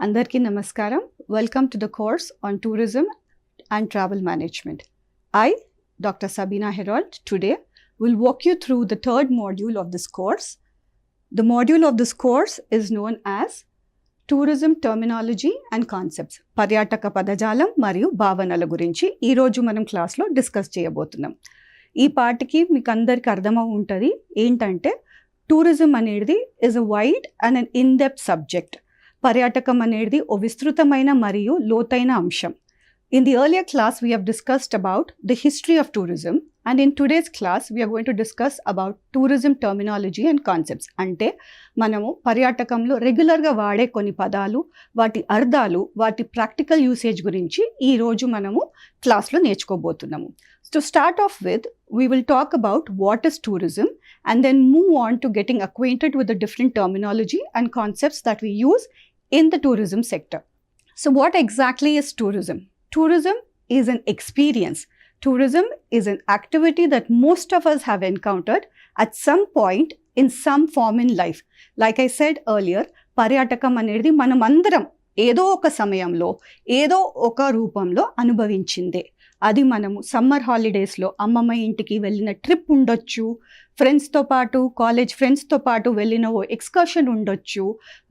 Andarki Namaskaram. Welcome to the course on tourism and travel management. I, Dr. Sabina Herold, today will walk you through the third module of this course. The module of this course is known as Tourism Terminology and Concepts. పర్యాటక పదజాలం మరియు భావనల గురించి ఈ రోజు మనం క్లాస్లో discuss చేయబోతున్నాం. ఈ పార్ట్కి మీకు అందరికి అర్థమవు ఉంటుంది ఏంటంటే టూరిజం అనేది is a wide and an in-depth subject. పర్యాటకం అనేది ఓ విస్తృతమైన మరియు లోతైన అంశం. In the earlier class, we have discussed about the history of tourism, and in today's class, we are going to discuss about tourism terminology and concepts. అంటే మనము పర్యాటకంలో రెగ్యులర్గా వాడే కొన్ని పదాలు, వాటి అర్థాలు, వాటి ప్రాక్టికల్ యూసేజ్ గురించి ఈ రోజు మనము క్లాస్లో నేర్చుకోబోతున్నాము. To start off with, we will talk about what is tourism and then move on to getting acquainted with the different terminology and concepts that we use in the tourism sector. So what exactly is tourism? Tourism is an experience. Tourism is an activity that most of us have encountered at some point in some form in life. Like I said earlier, పర్యాటకం అనేది మనమందరం ఏదో ఒక సమయంలో ఏదో ఒక రూపంలో అనుభవించిందే. అది మనము సమ్మర్ హాలిడేస్లో అమ్మమ్మ ఇంటికి వెళ్ళిన ట్రిప్ ఉండొచ్చు, ఫ్రెండ్స్తో పాటు కాలేజ్ ఫ్రెండ్స్తో పాటు వెళ్ళిన ఓ ఎక్స్కర్షన్ ఉండొచ్చు,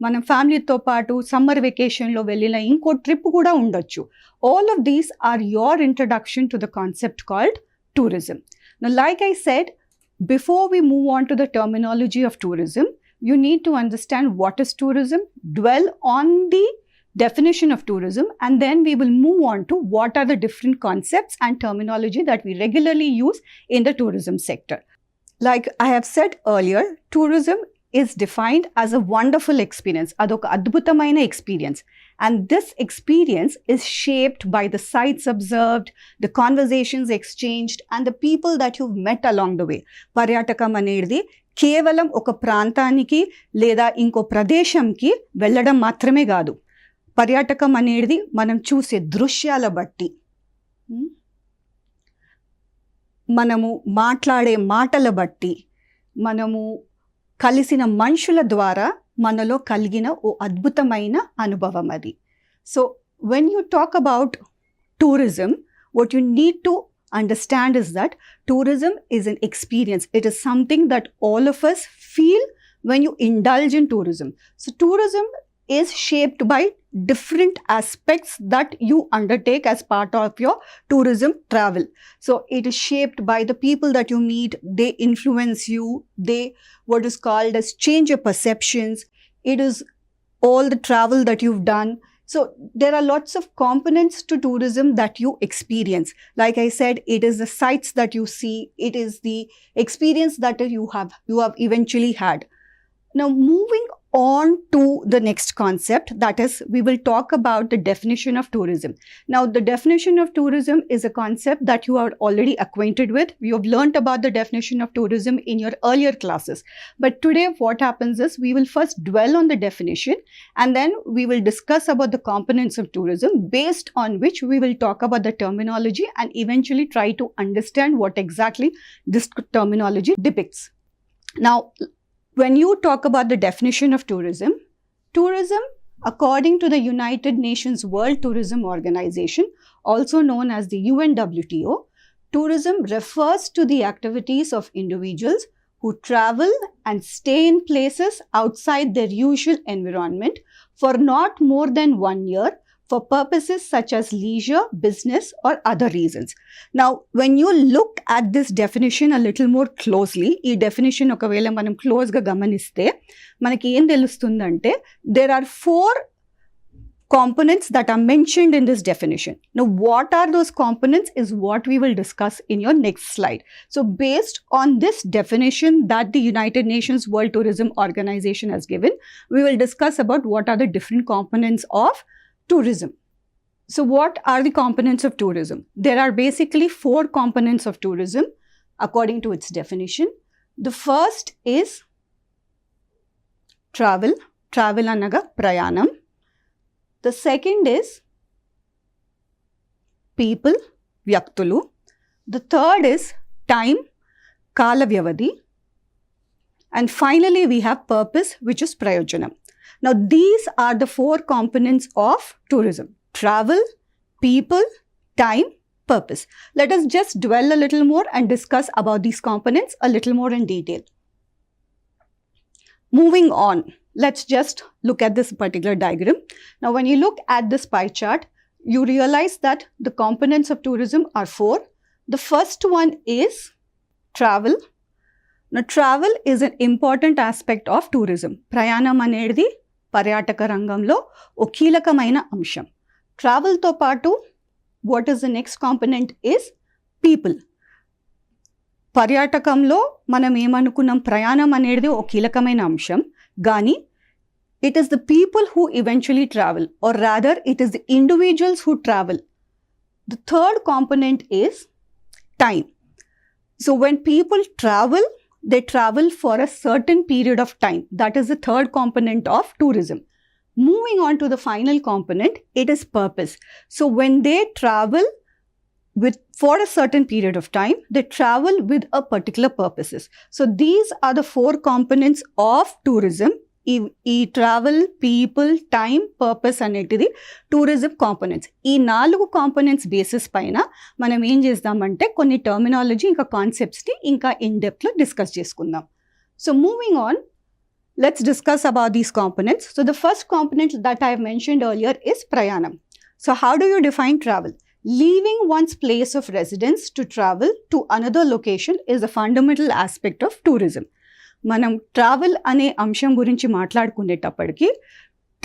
మనం ఫ్యామిలీతో పాటు సమ్మర్ వెకేషన్లో వెళ్ళిన ఇంకో ట్రిప్ కూడా ఉండొచ్చు. All of these are your introduction to the concept called tourism. Now, like I said, before we move on to the terminology of tourism, you need to understand what is tourism, dwell on the definition of tourism, and then we will move on to what are the different concepts and terminology that we regularly use in the tourism sector. Like I have said earlier, tourism is defined as a wonderful experience, adoka adbhutamaina experience, and this experience is shaped by the sights observed, the conversations exchanged, and the people that you've met along the way. Paryatakam anedi కేవలం ఒక ప్రాంతానికి లేదా ఇంకో ప్రదేశంకి వెళ్ళడం మాత్రమే కాదు. పర్యాటకం అనేది మనం చూసే దృశ్యాల బట్టి, మనము మాట్లాడే మాటల బట్టి, మనము కలిసిన మనుషుల ద్వారా మనలో కలిగిన ఓ అద్భుతమైన అనుభవం అది. So when you talk about tourism, what you need to understand is that tourism is an experience. It is something that all of us feel when you indulge in tourism. So tourism is shaped by different aspects that you undertake as part of your tourism travel. So it is shaped by the people that you meet. They influence you. They what is called as change your perceptions. It is all the travel that you've done. So there are lots of components to tourism that you experience. Like I said, it is the sights that you see. It is the experience that you have eventually had. Now moving on to the next concept, that is, we will talk about the definition of tourism. Now, the definition of tourism is a concept that you are already acquainted with. You have learnt about the definition of tourism in your earlier classes. But today, what happens is, we will first dwell on the definition, and then we will discuss about the components of tourism, based on which we will talk about the terminology and eventually try to understand what exactly this terminology depicts. Now, when you talk about the definition of tourism, tourism, according to the United Nations World Tourism Organization, also known as the UNWTO, tourism refers to the activities of individuals who travel and stay in places outside their usual environment for not more than 1 year for purposes such as leisure, business, or other reasons. Now, when you look at this definition a little more closely, ee definition okavela manam close ga gamaniste, manaki em telustundante, there are 4 components that are mentioned in this definition. Now, what are those components is what we will discuss in your next slide. So, based on this definition that the United Nations World Tourism Organization has given, we will discuss about what are the different components of tourism. So what are the components of tourism? There are basically 4 components of tourism according to its definition. The first is travel. Travel anaga prayanam. The second is people, vyaktulu. The third is time, kala vyavadi. And finally, we have purpose, which is prayojanam. Now, these are the 4 components of tourism: travel, people, time, purpose. Let us just dwell a little more and discuss about these components a little more in detail. Moving on, let's just look at this particular diagram. Now, when you look at this pie chart, you realize that the components of tourism are 4. The first one is travel. Now, travel is an important aspect of tourism. Prayanam anedi paryataka rangamlo o keelakamaina amsham. Travel to paatu, what is the next component is people. పర్యాటకంలో మనం ఏమనుకున్నాం, ప్రయాణం అనేది ఒక కీలకమైన అంశం, కానీ it is the people who eventually travel, or rather it is the individuals who travel. The third component is time. So when people travel, they travel for a certain period of time. That is the third component of tourism. Moving on to the final component, it is purpose. So when they travel for a certain period of time, they travel with a particular purposes. So these are the 4 components of tourism. Travel, people, time, purpose అనేటిది tourism components. ఈ 4 components basis పైన మనం ఏం చేద్దామంటే కొన్ని terminology ఇంకా కాన్సెప్ట్స్ని ఇంకా in డెప్త్లో discuss చేసుకుందాం. So moving on, let's discuss about these components. So the first component that I have mentioned earlier is prayanam. So how do you define travel? Leaving one's place of residence to travel to another location is a fundamental aspect of tourism. మనం travel అనే అంశం గురించి మాట్లాడుకునేటప్పటికి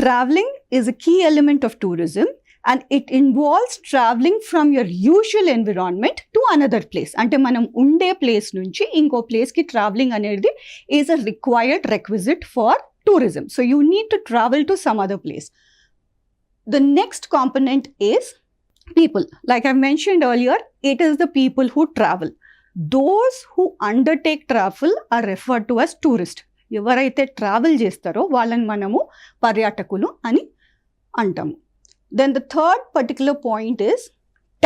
travelling is a key element of tourism and it involves travelling from your usual environment to another place. అంటే మనం ఉండే place నుంచి ఇంకో ప్లేస్కి ట్రావెలింగ్ అనేది is a required requisite for tourism. So you need to travel to some other place. The next component is people. Like I mentioned earlier, it is the people who travel. Those who undertake travel are referred to as tourists. ఎవరైతే travel చేస్తారో వాళ్ళని మనము పర్యాటకులు అని అంటాము. Then the third particular point is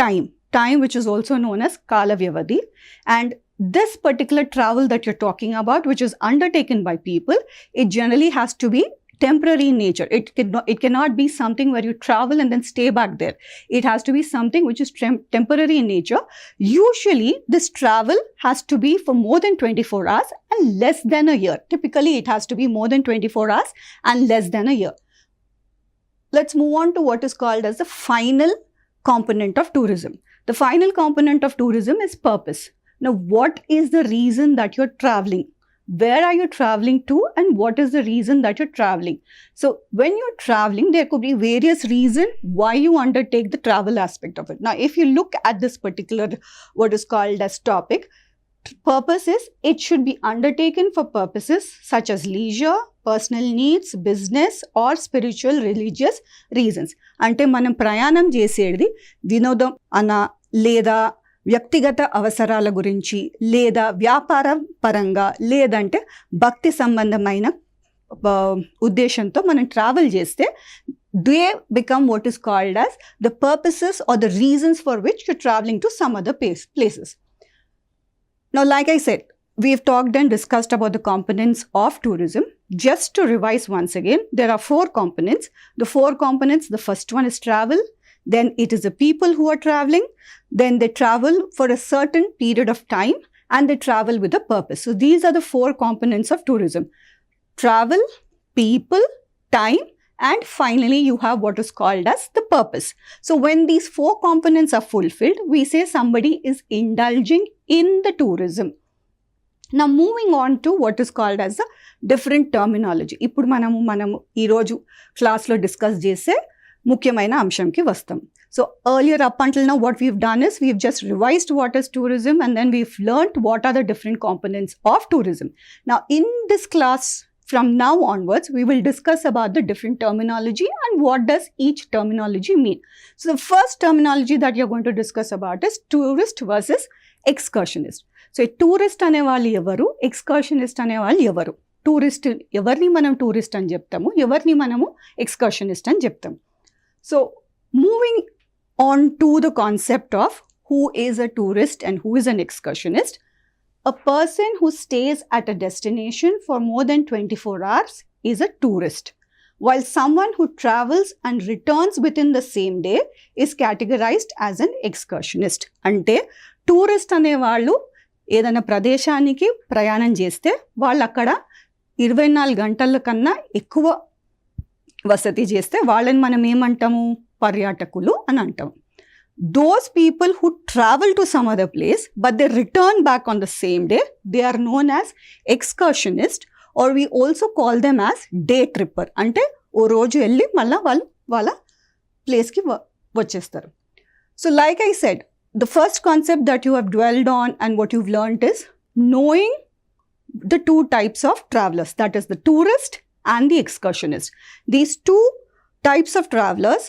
time. Time, which is also known as kala vyavadhi. And this particular travel that you're talking about, which is undertaken by people, it generally has to be temporary in nature. It cannot be something where you travel and then stay back there. It has to be something which is temporary in nature. Usually, this travel has to be for more than 24 hours and less than a year. Typically, it has to be more than 24 hours and less than a year. Let's move on to what is called as the final component of tourism. The final component of tourism is purpose. Now, what is the reason that you're traveling? Where are you traveling to, and what is the reason that you're traveling? So when you're traveling, there could be various reasons why you undertake the travel aspect of it. Now, if you look at this particular, what is called as topic, purpose is, it should be undertaken for purposes such as leisure, personal needs, business, or spiritual, religious reasons. Ante manam prayanam చేసేది వినోదం అనా లేదా వ్యక్తిగత అవసరాల గురించి లేదా వ్యాపార పరంగా లేదంటే భక్తి సంబంధమైన ఉద్దేశంతో మనం ట్రావెల్ చేస్తే they become what is called as the purposes are the reasons for which you travelling to some other places. Now, like I said, we've talked and discussed about the components of tourism. Just to revise once again, there are 4 components. The 4 components, the first one is travel. Then it is the people who are traveling. Then they travel for a certain period of time and they travel with a purpose. So these are the 4 components of tourism: travel, people, time, and finally you have what is called as the purpose. So when these 4 components are fulfilled, we say somebody is indulging in the tourism. Now moving on to what is called as the different terminology. ఇప్పుడు మనము ఈరోజు క్లాస్లో discuss చేసే ముఖ్యమైన అంశంకి వస్తాం. So earlier up until now what we've done is we've just revised what is tourism and then we've learned what are the different components of tourism. Now in this class, from now onwards, we will discuss about the different terminology and what does each terminology mean. So the first terminology that you're going to discuss about is tourist versus excursionist. So tourist అనే వాళ్ళు ఎవరు, excursionist అనే వాళ్ళు ఎవరు? Tourist ఎవరిని మనం tourist అని చెప్తాము, ఎవరిని మనము ఎక్స్కర్షనిస్ట్ అని చెప్తాము. So moving on to the concept of who is a tourist and who is an excursionist, a person who stays at a destination for more than 24 hours is a tourist. while someone who travels and returns within the same day is categorized as an excursionist. అంటే tourist అనేవాళ్ళు ఏదైనా ప్రదేశానికి ప్రయాణం చేస్తే వాళ్ళు అక్కడ 24 గంటల కన్నా ఎక్కువ వసతి చేస్తే వాళ్ళని మనం ఏమంటాము? పర్యాటకులు అని అంటాం. Those people who travel to some other place but they return back on the same day, they are known as excursionist, or we also call them as day tripper. అంటే ఓ రోజు వెళ్ళి మళ్ళీ వాళ్ళు వాళ్ళ ప్లేస్కి వచ్చేస్తారు. So like I said, the first concept that you have dwelled on and what you've learned is knowing the two types of travelers, that is the tourist and the excursionist. These two types of travelers,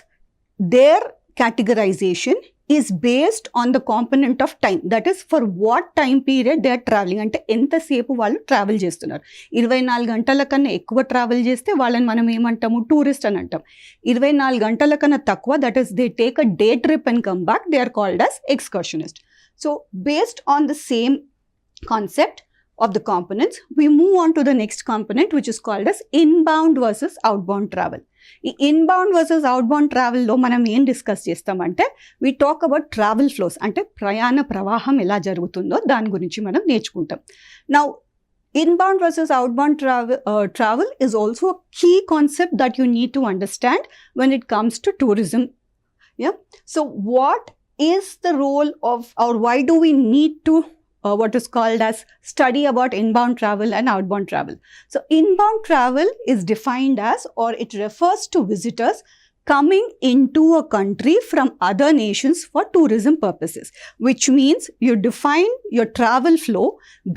their categorization is based on the component of time, that is for what time period they are traveling. అంటే ఎంతసేపు వాళ్ళు travel చేస్తున్నారు. 24 గంటల కన్నా ఎక్కువ travel చేస్తే వాళ్ళని మనం ఏమంటాము? టూరిస్ట్ అని అంటాం. 24 గంటల కన్నా తక్కువ, that is they take a day trip and come back, they are called as excursionist. So based on the same concept of the components, we move on to the next component, which is called as inbound versus outbound travel. ఈ inbound versus outbound ట్రావెల్లో మనం ఏం discuss చేస్తామంటే we talk about travel flows, అంటే ప్రయాణ ప్రవాహం ఎలా జరుగుతుందో దాని గురించి మనం నేర్చుకుంటాం. Now inbound versus outbound travel is also a key concept that you need to understand when it comes to tourism. Yeah. So what is the role of, or why do we need to what is called as study about inbound travel and outbound travel? So inbound travel is defined as, or it refers to visitors coming into a country from other nations for tourism purposes, which means you define your travel flow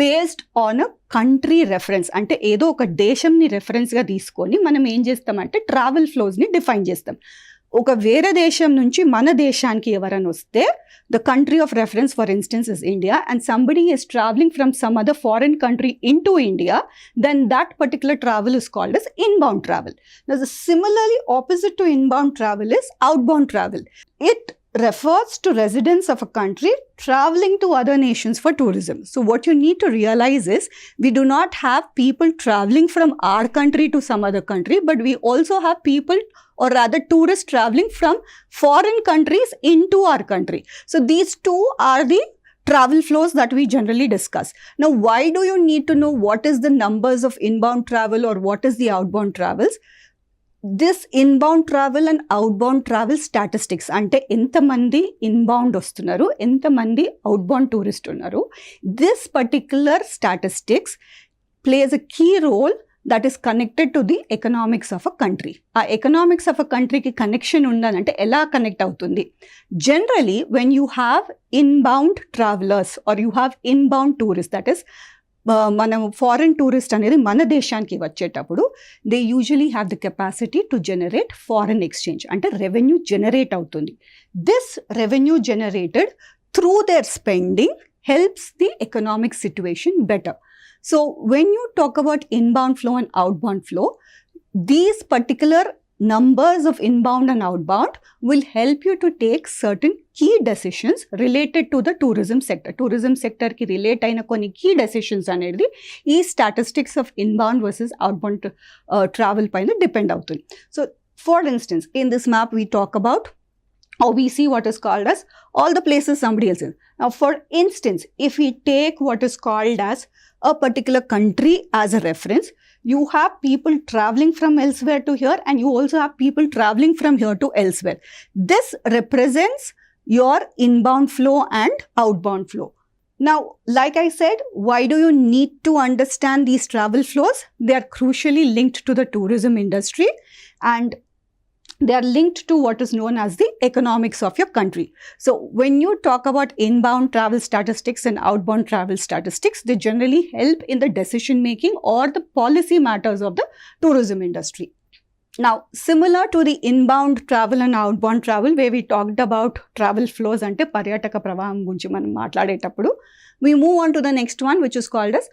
based on a country reference. అంటే ఏదో ఒక దేశంని రెఫరెన్స్గా తీసుకొని మనం ఏం చేస్తామంటే travel ఫ్లోస్ని define చేస్తాం. ఒక వేరే దేశం నుంచి మన దేశానికి ఎవరైనా వస్తే, the country of reference for instance is India, and somebody is traveling from some other foreign country into India, then that particular travel is called as inbound travel. Now the similarly opposite to inbound travel is outbound travel. It refers to residents of a country traveling to other nations for tourism. So what you need to realize is we do not have people traveling from our country to some other country, but we also have people, or rather tourists, traveling from foreign countries into our country. So these two are the travel flows that we generally discuss. Now why do you need to know what is the numbers of inbound travel or what is the outbound travels? This inbound travel and outbound travel statistics, అంటే ఎంతమంది inbound వస్తున్నారు, ఎంతమంది outbound tourist ఉన్నారు, this particular statistics plays a key role that is connected to the economics of a country. ఆ economics of a country కి connection ఉండాలంటే ఎలా connect అవుతుంది? Generally when you have inbound travelers or you have inbound tourists, that is మనం foreign tourist అనేది మన దేశానికి వచ్చేటప్పుడు they usually have the capacity to generate foreign exchange, అంటే రెవెన్యూ జనరేట్ అవుతుంది. This revenue generated through there spending helps the economic situation better. So when you talk about inbound flow and outbound flow, these particular numbers of inbound and outbound will help you to take certain key decisions related to the tourism sector. Tourism sector ki relate aina konni key decisions anedi ee statistics of inbound versus outbound travel paina depend avutundi. So for instance, in this map we talk about, or we see what is called as all the places somebody else is. Now for instance, if we take what is called as a particular country as a reference, you have people traveling from elsewhere to here, and you also have people traveling from here to elsewhere. This represents your inbound flow and outbound flow. Now, like I said, why do you need to understand these travel flows? They are crucially linked to the tourism industry, and they are linked to what is known as the economics of your country. So when you talk about inbound travel statistics and outbound travel statistics, they generally help in the decision making or the policy matters of the tourism industry. Now, similar to the inbound travel and outbound travel, where we talked about travel flows ante paryataka pravaham gurinchi manam maatladetappudu, we move on to the next one, which is called as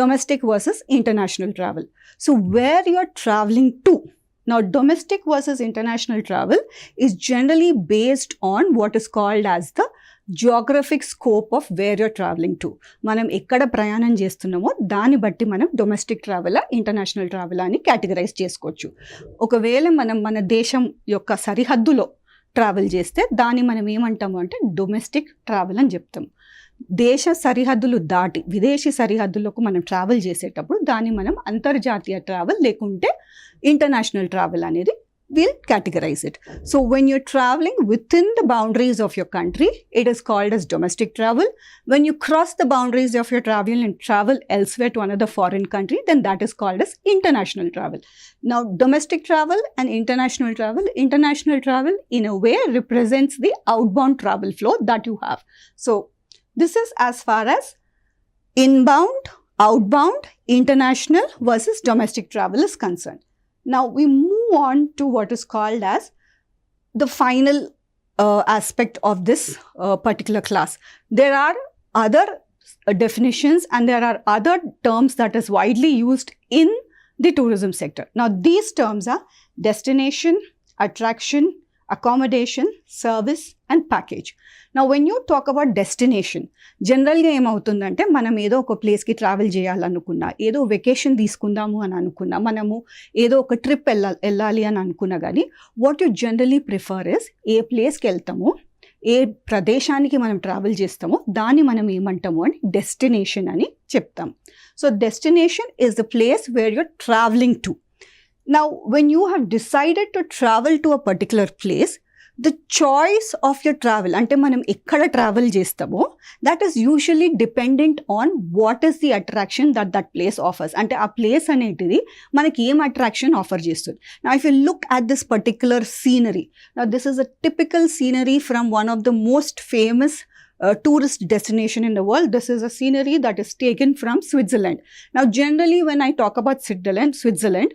domestic versus international travel. So where you are traveling to. Now, domestic versus international travel is generally based on what is called as the geographic scope of where you're traveling to. మనం ఎక్కడ ప్రయాణం చేస్తున్నామో దాన్ని బట్టి మనం domestic ట్రావెలా international ట్రావెలా అని categorise చేసుకోవచ్చు. ఒకవేళ మనం మన దేశం యొక్క సరిహద్దులో ట్రావెల్ చేస్తే దాన్ని మనం ఏమంటాము అంటే డొమెస్టిక్ ట్రావెల్ అని చెప్తాం. దేశ సరిహద్దులు దాటి విదేశీ సరిహద్దులకు మనం ట్రావెల్ చేసేటప్పుడు దాన్ని మనం అంతర్జాతీయ ట్రావెల్ లేకుంటే ఇంటర్నేషనల్ ట్రావెల్ అనేది we'll categorize it. So when you're traveling within the boundaries of your country, it is called as domestic travel. When you cross the boundaries of your travel and travel elsewhere to another foreign country, then that is called as international travel. Now, domestic travel and international travel in a way represents the outbound travel flow that you have. So this is as far as inbound, outbound, international versus domestic travel is concerned. Now we move on to what is called as the final aspect of this particular class. There are other definitions and there are other terms that is widely used in the tourism sector. Now these terms are destination, attraction, accommodation, service and package. Now when you talk about destination, జనరల్గా ఏమవుతుందంటే మనం ఏదో ఒక ప్లేస్కి travel చేయాలనుకున్నా, ఏదో vacation తీసుకుందాము అని అనుకున్నా, మనము ఏదో ఒక ట్రిప్ వెళ్ళాలి అని అనుకున్నా కానీ what you generally prefer is a ప్లేస్కి వెళ్తామో, ఏ ప్రదేశానికి మనం ట్రావెల్ చేస్తామో దాన్ని మనం ఏమంటాము అని డెస్టినేషన్ అని చెప్తాం. So destination is the place where you're travelling to. Now, when you have decided to travel to a particular place, the choice of your travel, ante manam ekkada travel chestamo, that is usually dependent on what is the attraction that that place offers. Ante a place anetidi manaki em attraction offer chestundi. Now, if you look at this particular scenery, now this is a typical scenery from one of the most famous tourist destination in the world. This is a scenery that is taken from Switzerland. Now, generally when I talk about Switzerland,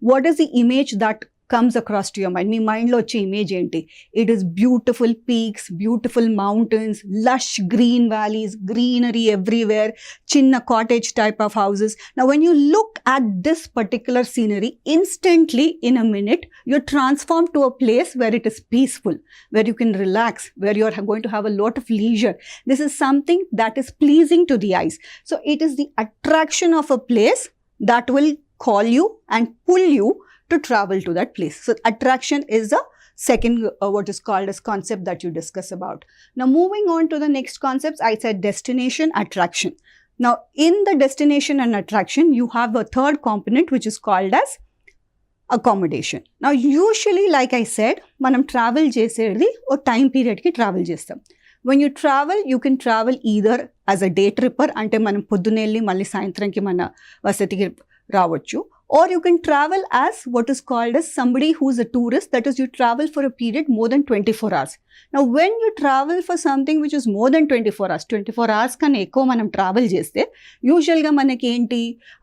what is the image that comes across to your mind? మీ మైండ్లో వచ్చే image ఏంటి? It is beautiful peaks, beautiful mountains, lush green valleys, greenery everywhere, చిన్న cottage type of houses. Now when you look at this particular scenery, instantly in a minute you're transformed to a place where it is peaceful, where you can relax, where you are going to have a lot of leisure. This is something that is pleasing to the eyes. So it is the attraction of a place that will call you and pull you to travel to that place. So attraction is the second what is called as concept that you discuss about. Now moving on to the next concepts, I said destination, attraction. Now in the destination and attraction, you have a third component which is called as accommodation. Now usually like I said, manam travel chesedi o time period ki travel chestam. When you travel, you can travel either as a day tripper, ante manam poddunelli malli sayantranki mana vasatiki రావచ్చు, or you can travel as what is called as somebody who is a tourist, that is you travel for a period more than 24 hours. Now when you travel for something which is more than 24 hours కన్నా ఎక్కువ మనం travel చేస్తే యూజువల్గా మనకి ఏంటి,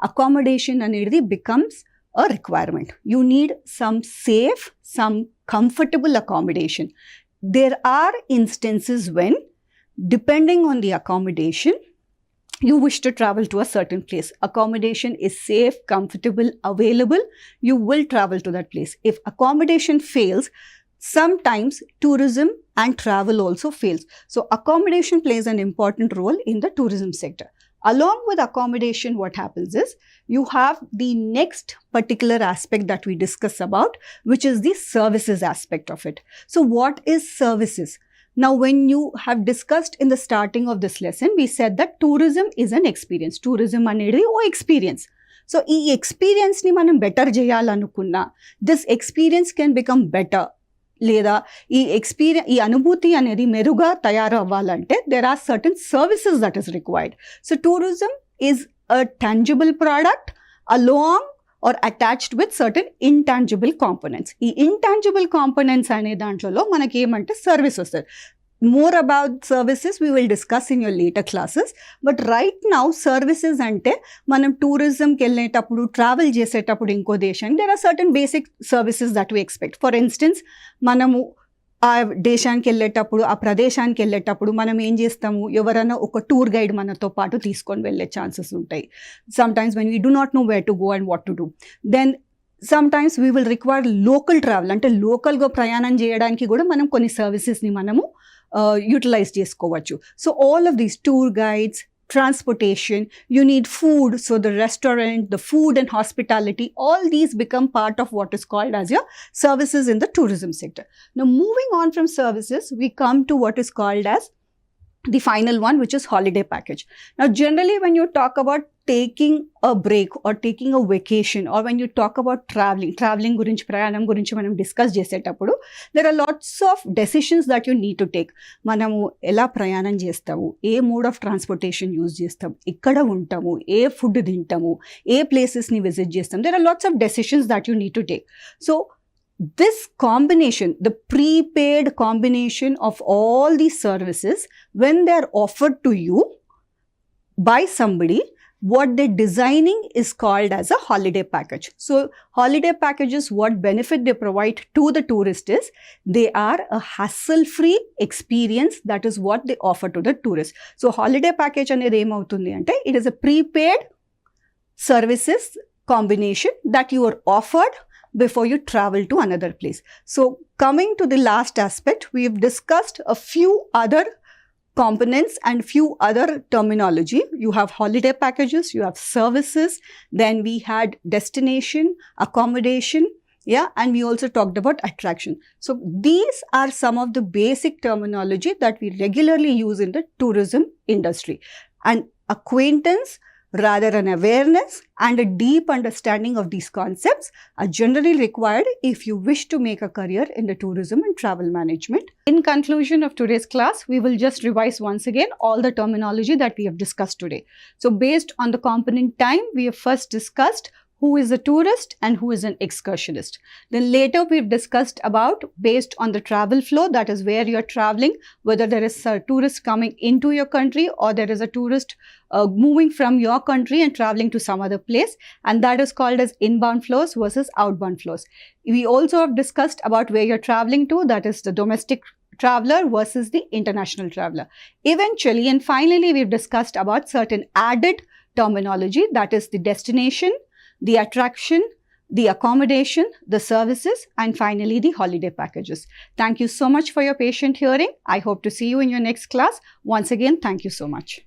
accommodation అనేది becomes a requirement. You need some safe, some comfortable accommodation. There are instances when, depending on the accommodation, you wish to travel to a certain place. Accommodation is safe, comfortable, available, you will travel to that place. If accommodation fails, sometimes tourism and travel also fails. So accommodation plays an important role in the tourism sector. Along with accommodation, what happens is you have the next particular aspect that we discuss about, which is the services aspect of it. So what is services? Now, when you have discussed in the starting of this lesson, we said that tourism is an experience. Tourism anedi o experience. So, ee experience ni manam better cheyalannukunna, this experience can become better. లేదా ఈ అనుభూతి అనేది మెరుగా తయారవ్వాలంటే there are certain services that is required. So, tourism is a tangible product along or attached with certain intangible components. ఈ intangible components అనే దాంట్లో మనకి ఏమంటే సర్వీస్ వస్తుంది. More about services we will discuss in your later classes. But right now services ante manam tourism ki velletappudu travel chesetappudu inko deshaniki there are certain basic services that we expect. For instance, manamu ఆ దేశానికి వెళ్ళేటప్పుడు ఆ ప్రదేశానికి వెళ్ళేటప్పుడు మనం ఏం చేస్తాము, ఎవరైనా ఒక టూర్ గైడ్ మనతో పాటు తీసుకొని వెళ్ళే ఛాన్సెస్ ఉంటాయి. Sometimes when we do not know where to go and what to do, then sometimes we will require local travel, అంటే లోకల్గా ప్రయాణం చేయడానికి కూడా మనం కొన్ని సర్వీసెస్ని మనము యూటిలైజ్ చేసుకోవచ్చు. So all of these tour guides, transportation, you need food, so the restaurant, the food and hospitality, all these become part of what is called as your services in the tourism sector. Now moving on from services, we come to what is called as the final one, which is holiday package. Now generally when you talk about taking a break or taking a vacation, or when you talk about traveling గురించి, ప్రయాణం గురించి మనం discuss చేసేటప్పుడు there are lots of decisions that you need to take. మనము ఎలా ప్రయాణం చేస్తాము, ఏ mode of transportation use చేస్తాం, ఎక్కడ ఉంటాము, ఏ ఫుడ్ తింటాము, ఏ ప్లేసెస్ని విజిట్ చేస్తాం, there are lots of decisions that you need to take. So this combination, the prepaid combination of all these services, when they are offered to you by somebody, what they're designing is called as a holiday package. So holiday packages, what benefit they provide to the tourist is they are a hassle-free experience. That is what they offer to the tourist. So holiday package anedi em avutundi ante it is a prepaid services combination that you are offered before you travel to another place. So coming to the last aspect, we have discussed a few other components and few other terminology. You have holiday packages, you have services, then we had destination, accommodation, yeah, and we also talked about attraction. So these are some of the basic terminology that we regularly use in the tourism industry. And acquaintance, rather an awareness and a deep understanding of these concepts are generally required if you wish to make a career in the tourism and travel management. In conclusion of today's class, we will just revise once again all the terminology that we have discussed today. So based on the component time, we have first discussed who is a tourist and who is an excursionist. Then later we've discussed about based on the travel flow, that is where you're traveling, whether there is a tourist coming into your country or there is a tourist moving from your country and traveling to some other place, and that is called as inbound flows versus outbound flows. We also have discussed about where you're traveling to, that is the domestic traveler versus the international traveler. Eventually and finally we've discussed about certain added terminology, that is the destination, the attraction, the accommodation, the services, and finally the holiday packages. Thank you so much for your patient hearing. I hope to see you in your next class. Once again, thank you so much.